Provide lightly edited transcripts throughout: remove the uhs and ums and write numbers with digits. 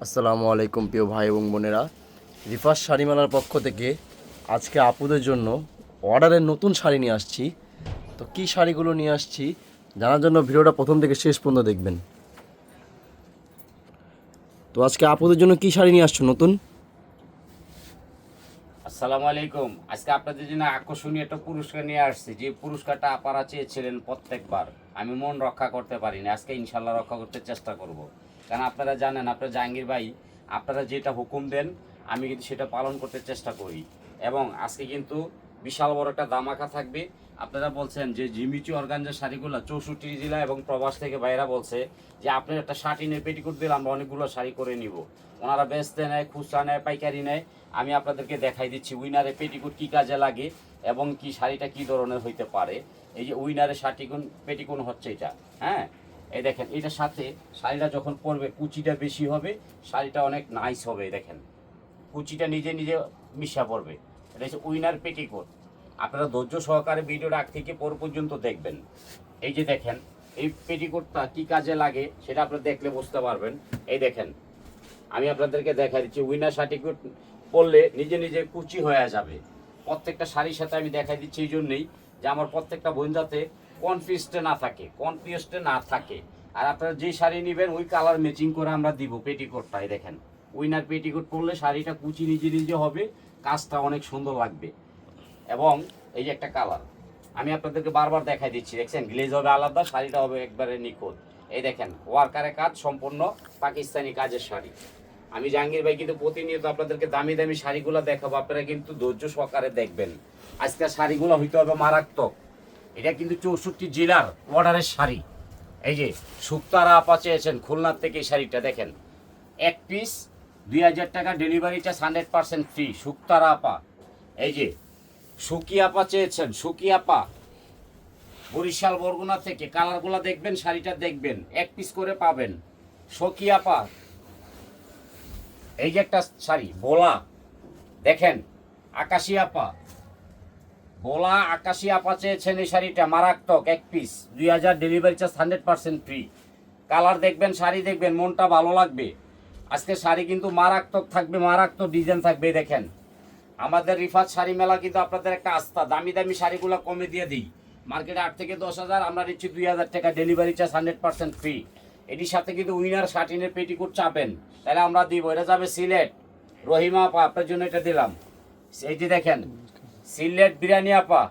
আসসালামু আলাইকুম প্রিয় ভাই এবং বোনেরা, রিফাস শাড়িমেলার পক্ষ থেকে আজকে আপুদের জন্য অর্ডারের নতুন শাড়ি নিয়ে আসছি। তো কী শাড়িগুলো নিয়ে আসছি জানার জন্য ভিডিওটা প্রথম থেকে শেষ পর্যন্ত দেখবেন। তো আজকে আপুদের জন্য কী শাড়ি নিয়ে আসছো নতুন? আসসালামু আলাইকুম। আজকে আপনাদের জন্য আকর্ষণীয় একটা পুরস্কার নিয়ে আসছি, যে পুরস্কারটা আপনারা চেয়েছিলেন প্রত্যেকবার। আমি মন রক্ষা করতে পারিনি, আজকে ইনশাল্লাহ রক্ষা করতে চেষ্টা করব। কারণ আপনারা জানেন, আপনার জাহাঙ্গীর ভাই আপনারা যেটা হুকুম দেন আমি কিন্তু সেটা পালন করতে চেষ্টা করি। এবং আজকে কিন্তু বিশাল বড় একটা দামাকা থাকবে। আপনারা বলছেন যে জিমিচু অর্গানজার শাড়িগুলো 64 জেলা এবং প্রবাস থেকে বাইরা বলছে যে আপনার একটা শার্টিনের পেটিকোট দিলে আমরা অনেকগুলো শাড়ি করে নিব। ওনারা বেচতে নেয়, খুচরা নেয়, পাইকারি নেয়। আমি আপনাদেরকে দেখাই দিচ্ছি উইনারের পেটিকোট কী কাজে লাগে এবং কি শাড়িটা কী ধরনের হইতে পারে। এই যে উইনারের শার্টিকুন পেটিকোন হচ্ছে এটা, হ্যাঁ। এই দেখেন, এটার সাথে শাড়িটা যখন পরবে কুচিটা বেশি হবে, শাড়িটা অনেক নাইস হবে। দেখেন কুচিটা নিজে নিজে মিশা পড়বে। এটা হচ্ছে উইনার পেটিকোট। আপনারা ধৈর্য সহকারে ভিডিওটা আগ থেকে পর পর্যন্ত দেখবেন। এই যে দেখেন, এই পেটিকোটটা কী কাজে লাগে সেটা আপনারা দেখলে বুঝতে পারবেন। এই দেখেন, আমি আপনাদেরকে দেখা দিচ্ছি উইনার সার্টিফিকেট পরলে নিজে নিজে কুচি হয়ে যাবে। প্রত্যেকটা শাড়ির সাথে আমি দেখাই দিচ্ছি এই জন্যই যে আমার প্রত্যেকটা বোন যাতে কনফিউজডে না থাকে। আর আপনারা যে শাড়ি নেবেন ওই কালার ম্যাচিং করে আমরা দিব পেটিকোটটাই। দেখেন উইনার পেটিকোট পরলে শাড়িটা কুচি নিজে নিজে হবে, কাজটা অনেক সুন্দর লাগবে। এবং এই যে একটা কালার আমি আপনাদেরকে বারবার দেখাই দিচ্ছি, দেখছেন গ্লেজ হবে আলাদা, শাড়িটা হবে একবারে নিখুঁত। এই দেখেন ওয়ার্কারের কাজ, সম্পূর্ণ পাকিস্তানি কাজের শাড়ি। আমি জাহাঙ্গীর ভাই কিন্তু প্রতিনিয়ত আপনাদেরকে দামি দামি শাড়িগুলো দেখাবো, আপনারা কিন্তু ধৈর্য সহকারে দেখবেন। আজকের শাড়িগুলো হইতে হবে মারাত্মক। এটা কিন্তু 64 জেলার অর্ডারের শাড়ি। এই যে শুক্তারা আপা চেয়েছেন খুলনার থেকে এই শাড়িটা দেখেন, এক পিস 2000 টাকা, ডেলিভারি চার্জ 100% ফ্রি। শুক্তারা আপা, এই যে সুকি আপা চেয়েছেন, সুকি আপা বরিশাল বরগুনা থেকে, কালারগুলো দেখবেন, শাড়িটা দেখবেন, এক পিস করে পাবেন। সকি আপা, এই যে একটা শাড়ি বোলা, দেখেন আকাশি আপা, বোলা আকাশি আপা চেয়েছেন এই শাড়িটা মারাত্মক, এক piece 2000, delivery charge 100% free. Colour দেখবেন, শাড়ি দেখবেন, মনটা ভালো লাগবে। আজকে শাড়ি কিন্তু মারাত্মক থাকবে, মারাত্মক ডিজাইন থাকবে। দেখেন আমাদের রিফাত শাড়ি মেলা কিন্তু আপনাদের একটা আস্থা। দামি দামি শাড়িগুলো কমে দিয়ে দিই, মার্কেটে 8 থেকে 10,000, আমরা নিচ্ছি 2000 টাকা, ডেলিভারি চার্জ 100% ফ্রি। এটির সাথে কিন্তু উইনার শার্টিনের পেটিকোট চাবেন, তাহলে আমরা দিব। এটা যাবে সিলেট, রহিমা আপা আপনার জন্য এটা দিলাম। এই যে দেখেন সিলেট বিরিয়ানি আপা,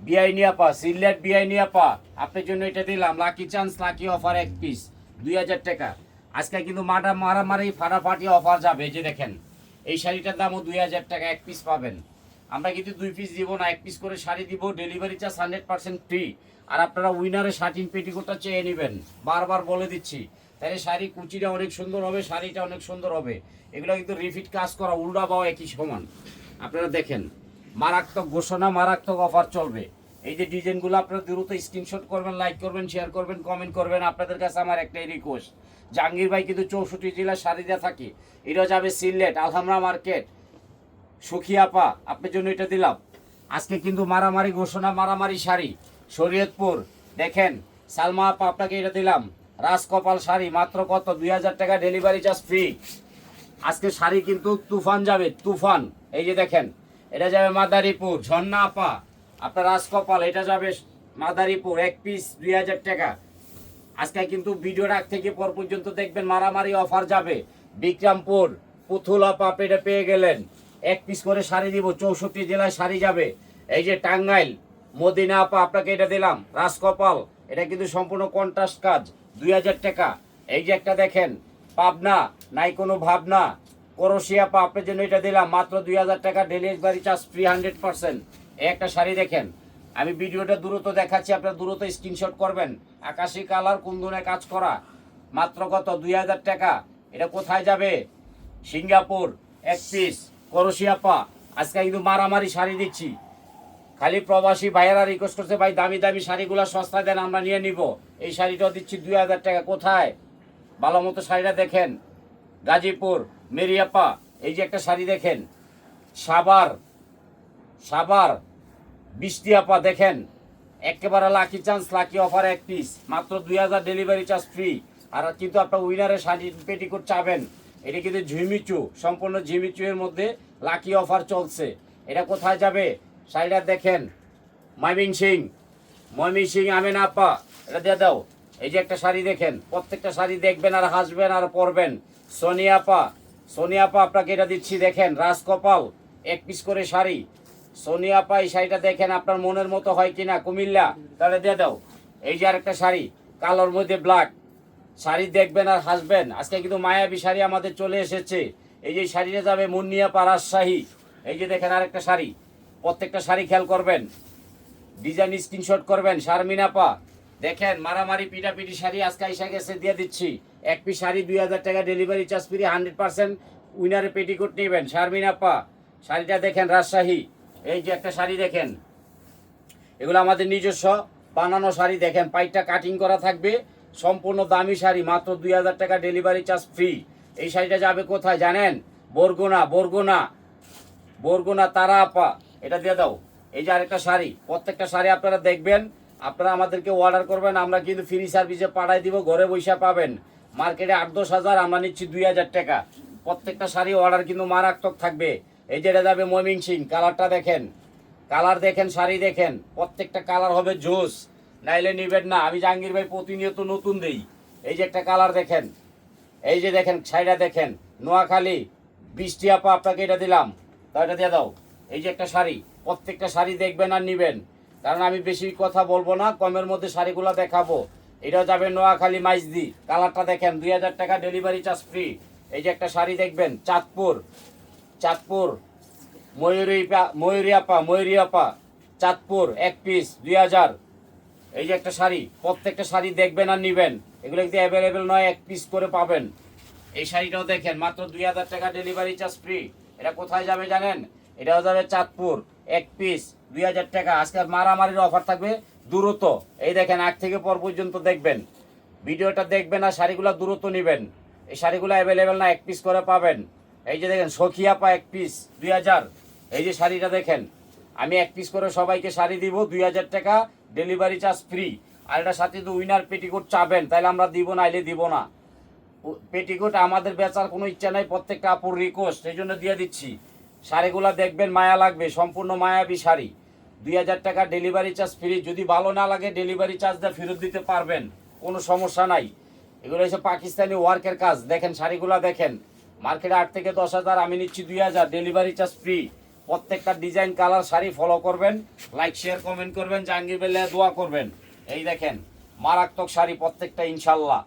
বিআইনি আপা, সিলেট বিআইনি আপা আপনার জন্য এটা দিলাম। লাকি চান্স, লাকি অফার, এক পিস 2000 টাকা। আজকে কিন্তু মারামারি ফাটাফাটি অফার যাবে। এই যে দেখেন এই শাড়িটার দামও 2000 টাকা, এক পিস পাবেন। আমরা কিন্তু 2 পিস দিব না, এক পিস করে শাড়ি দিব, ডেলিভারি চার্জ 100% ফ্রি। আর আপনারা উইনারের শার্টিন পেটিকোটটা চেয়ে নেবেন, বারবার বলে দিচ্ছি। তাহলে শাড়ি কুচিটা অনেক সুন্দর হবে, শাড়িটা অনেক সুন্দর হবে। এগুলো কিন্তু রিফিট কাজ করা, উল্টা বাও একই সমান। আপনারা দেখেন মারাত্মক ঘোষণা, মারাত্মক অফার চলবে। এই যে ডিজাইনগুলো আপনারা দ্রুত স্ক্রিনশট করবেন, লাইক করবেন, শেয়ার করবেন, কমেন্ট করবেন। আপনাদের কাছে আমার একটাই রিকোয়েস্ট, জাহাঙ্গীর ভাই কিন্তু 64 জেলার শাড়ি দেওয়া থাকে। এটা যাবে সিলেট, আলহামরা মার্কেট, সুখিয়াপা আপনার জন্য এটা দিলাম। আজকে কিন্তু মারামারি ঘোষণা, মারামারি শাড়ি, শরীয়তপুর। দেখেন সালমা আপা আপনাকে এটা দিলাম, রাজকপাল শাড়ি, মাত্র কত, 2000 টাকা, ডেলিভারি চার্জ ফ্রি। আজকে শাড়ি কিন্তু তুফান যাবে, তুফান। এই যে দেখেন এটা যাবে মাদারীপুর, ঝর্ণা আপা আপনার রাজকপাল, এটা যাবে মাদারীপুর, এক পিস 2000 টাকা। আজকে কিন্তু ভিডিওর আগ থেকে পর পর্যন্ত দেখবেন, মারামারি অফার যাবে। বিক্রমপুর, পুতুল আপা আপনি এটা পেয়ে গেলেন, এক পিস করে শাড়ি দিব, 64 জেলায় শাড়ি যাবে। এই যে টাঙ্গাইল, মদিনা আপা আপনাকে এটা দিলাম, রাজকপাল, এটা কিন্তু সম্পূর্ণ কন্ট্রাস্ট কাজ, 2000 টাকা। এই যে একটা দেখেন পাবনা, নাই কোনো ভাবনা, করশিয়া আপা আপনার জন্য এটা দিলাম, মাত্র 2000 টাকা, ডেলিভারি চার্জ ফ্রি 100%। এই একটা শাড়ি দেখেন, আমি ভিডিওটা দ্রুত দেখাচ্ছি, আপনারা দ্রুত স্ক্রিনশট করবেন। আকাশি কালার, কুন্দনে কাজ করা, মাত্র কত, 2000 টাকা। এটা কোথায় যাবে, সিঙ্গাপুর, এক পিস। করশিয়াপা আজকে কিন্তু মারামারি শাড়ি দিচ্ছি। খালি প্রবাসী ভাইয়েরা রিকোয়েস্ট করছে, ভাই দামি দামি শাড়িগুলো সস্তায় দেন, আমরা নিয়ে নিব। এই শাড়িটাও দিচ্ছি 2000 টাকা। কোথায়, ভালো মতো শাড়িটা দেখেন, গাজীপুর, মেরিয়াপা। এই যে একটা শাড়ি দেখেন, সাভার, সাভার বৃষ্টি আপা দেখেন, একেবারে লাকি চান্স, লাকি অফার, এক পিস মাত্র 2000, ডেলিভারি চার্জ ফ্রি। আর কিন্তু আপনার উইনারের শাড়ি পেটিকোট চাবেন, এটা কিন্তু ঝিমিচু, সম্পূর্ণ ঝিমিচু এর মধ্যে লাকি অফার চলছে। এটা কোথায় যাবে শাড়িটা দেখেন, ময়মনসিং আমেন আপা, এটা দিয়ে দাও। এই যে একটা শাড়ি দেখেন, প্রত্যেকটা শাড়ি দেখবেন আর হাসবেন আর পরবেন। সোনিয়া আপা আপনাকে এটা দিচ্ছি, দেখেন রাজকপাল 1 পিস করে শাড়ি। সোনিয়া আপা এই শাড়িটা দেখেন আপনার মনের মতো হয় কিনা, কুমিল্লা, তাহলে দিয়ে দাও। এই যে আরেকটা শাড়ি কালোর মধ্যে ব্ল্যাক, শাড়ি দেখবেন আর হাসবেন। আজকে কিন্তু মায়াবী শাড়ি আমাদের চলে এসেছে। এই যে শাড়িটা যাবে মুন্নিয়াপা রাজশাহী। এই যে দেখেন আরেকটা শাড়ি, প্রত্যেকটা শাড়ি খেয়াল করবেন, ডিজাইন স্ক্রিনশট করবেন। শারমিনাপা দেখেন মারামারি পিটাপিটি শাড়ি আজকে এসে গেছে, দিয়ে দিচ্ছি। 1 পিস শাড়ি 2000 টাকা, ডেলিভারি চার্জ ফ্রি, 100% উইনারে পেটিকোট নেবেন। শারমিনাপা শাড়িটা দেখেন রাজশাহী। এই যে একটা শাড়ি দেখেন, এগুলো আমাদের নিজস্ব বানানো শাড়ি, দেখেন পাইটটা কাটিং করা থাকবে, সম্পূর্ণ দামি শাড়ি, মাত্র 2000 টাকা, ডেলিভারি চার্জ ফ্রি। এই শাড়িটা যাবে কোথায় জানেন? বরগুনা তারা আপা, এটা দিয়ে দাও। এই যে আরেকটা শাড়ি, প্রত্যেকটা শাড়ি আপনারা দেখবেন, আপনারা আমাদেরকে অর্ডার করবেন, আমরা কিন্তু ফ্রি সার্ভিসে পাঠাই দিব, ঘরে বসে পাবেন। মার্কেটে 8-10 হাজার, আমরা নিচ্ছি 2000 টাকা। প্রত্যেকটা শাড়ি অর্ডার কিন্তু মারাত্মক থাকবে। এই যে এটা যাবে ময়মনসিং, কালারটা দেখেন, কালার দেখেন, শাড়ি দেখেন, প্রত্যেকটা কালার হবে জোস, নাইলে নিবেন না। আমি জাহাঙ্গীর ভাই প্রতিনিয়ত নতুন দেই। এই যে একটা কালার দেখেন, এই যে দেখেন শাড়িটা দেখেন, নোয়াখালী বৃষ্টি আপা আপনাকে এটা দিলাম, তা এটা দিয়ে দাও। এই যে একটা শাড়ি, প্রত্যেকটা শাড়ি দেখবেন আর নিবেন, কারণ আমি বেশি কথা বলবো না, কমের মধ্যে শাড়িগুলো দেখাবো। এটাও যাবে নোয়াখালী মাইজদি, কালারটা দেখেন, 2000 টাকা, ডেলিভারি চার্জ ফ্রি। এই যে একটা শাড়ি দেখবেন, চাঁদপুর ময়ূরী আপা চাঁদপুর, 1 পিস 2000। এই যে একটা শাড়ি, প্রত্যেকটা শাড়ি দেখবেন আর নিবেন, এগুলো কিন্তু অ্যাভেলেবেল নয়, 1 পিস করে পাবেন। এই শাড়িটাও দেখেন, মাত্র 2000 টাকা, ডেলিভারি চার্জ ফ্রি। এটা কোথায় যাবে জানেন? এটাও যাবে চাঁদপুর, 1 পিস 2000 টাকা। আজকে মারামারির অফার থাকবে, দ্রুত এই দেখেন আগ থেকে পর পর্যন্ত দেখবেন, ভিডিওটা দেখবেন আর শাড়িগুলো দ্রুত নেবেন। এই শাড়িগুলো অ্যাভেলেবেল না, 1 পিস করে পাবেন। এই যে দেখেন সখিয়া পা, 1 পিস 2000। এই যে শাড়িটা দেখেন, আমি 1 পিস করে সবাইকে শাড়ি দিব, 2000 টাকা, ডেলিভারি চার্জ ফ্রি। আর এটার সাথে যদি উইনার পেটিকোট চাবেন তাহলে আমরা দিব, না এলে দিব না। পেটিকোট আমাদের বেচার কোনো ইচ্ছা নাই, প্রত্যেকটা আপুর রিকোয়েস্ট, এই জন্য দিয়ে দিচ্ছি। শাড়িগুলো দেখবেন, মায়া লাগবে, সম্পূর্ণ মায়াবী শাড়ি, 2000 টাকা, ডেলিভারি চার্জ ফ্রি। যদি ভালো না লাগে ডেলিভারি চার্জটা ফেরত দিতে পারবেন, কোনো সমস্যা নাই। এগুলো হচ্ছে পাকিস্তানি ওয়ার্কের কাজ। দেখেন শাড়িগুলো দেখেন, মার্কেটে 8 থেকে 10 হাজার, আমি নিচ্ছি 2000, ডেলিভারি চার্জ ফ্রি। প্রত্যেকটা ডিজাইন কালার শাড়ি ফলো করবেন, লাইক শেয়ার কমেন্ট করবেন, জাহাঙ্গীর বেল্লায় দোয়া করবেন। এই দেখেন মারাত্মক শাড়ি প্রত্যেকটা, ইনশাল্লাহ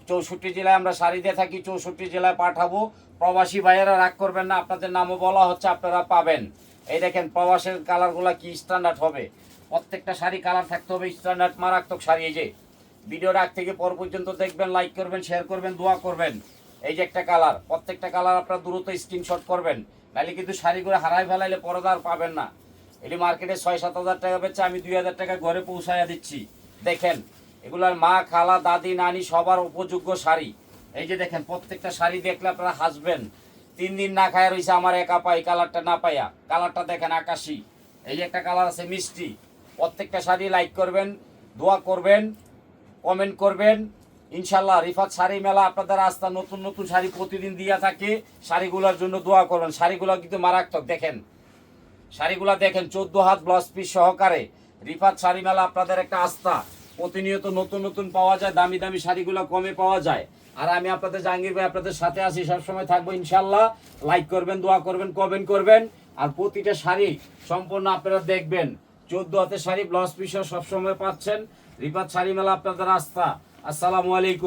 64 জেলায় আমরা শাড়ি দিয়ে থাকি, 64 জেলায় পাঠাবো। প্রবাসী ভাইয়েরা রাগ করবেন না, আপনাদের নামও বলা হচ্ছে, আপনারা পাবেন। এই দেখেন প্রবাসের কালারগুলো কি স্ট্যান্ডার্ড হবে, প্রত্যেকটা শাড়ি কালার থাকতে হবে স্ট্যান্ডার্ড, মারাত্মক শাড়ি। এই যে ভিডিওর আগ থেকে পর পর্যন্ত দেখবেন, লাইক করবেন, শেয়ার করবেন, দোয়া করবেন। এই যে একটা কালার, প্রত্যেকটা কালার আপনারা দ্রুত স্ক্রিনশট করবেন, নাহলে কিন্তু শাড়িগুলো হারাই ফেলাইলে পরে আর পাবেন না। এটি মার্কেটে 6-7 হাজার টাকা বেচে, আমি 2000 টাকা ঘরে পৌঁছাইয়া দিচ্ছি। দেখেন এগুলার মা, খালা, দাদি, নানি সবার উপযোগ্য শাড়ি। এই যে দেখেন প্রত্যেকটা শাড়ি দেখলে আপনারা হাসবেন। 3 দিন না খায় রয়েছে আমার একা পাই, কালারটা না পাইয়া। কালারটা দেখেন আকাশি। এই যে একটা কালার আছে মিষ্টি। প্রত্যেকটা শাড়ি লাইক করবেন, দোয়া করবেন, কমেন্ট করবেন। ইনশাল্লাহ রিফাত শাড়ি মেলা আপনাদের রাস্তা, নতুন নতুন শাড়ি প্রতিদিন দিয়া থাকে, শাড়িগুলোর জন্য দোয়া করবেন। শাড়িগুলো কিন্তু মারাত্মক, দেখেন শাড়িগুলা দেখেন, 14 হাত ব্লাউজ পিস সহকারে। রিফাত শাড়ি মেলা আপনাদের একটা আস্থা, প্রতিনিয়ত নতুন নতুন পাওয়া যায়, দামি দামি শাড়িগুলো কমে পাওয়া যায়। আর আমি আপনাদের জাহাঙ্গীর ভাই আপনাদের সাথে আছি, সবসময় থাকবো ইনশাল্লাহ। লাইক করবেন, দোয়া করবেন, কমেন্ট করবেন। আর প্রতিটা শাড়ি সম্পূর্ণ আপনারা দেখবেন, 14 হাতের শাড়ি ব্লাউজ পিসও সবসময় পাচ্ছেন। রিফাত শাড়ি মেলা আপনাদের আস্থা। আসসালামু আলাইকুম।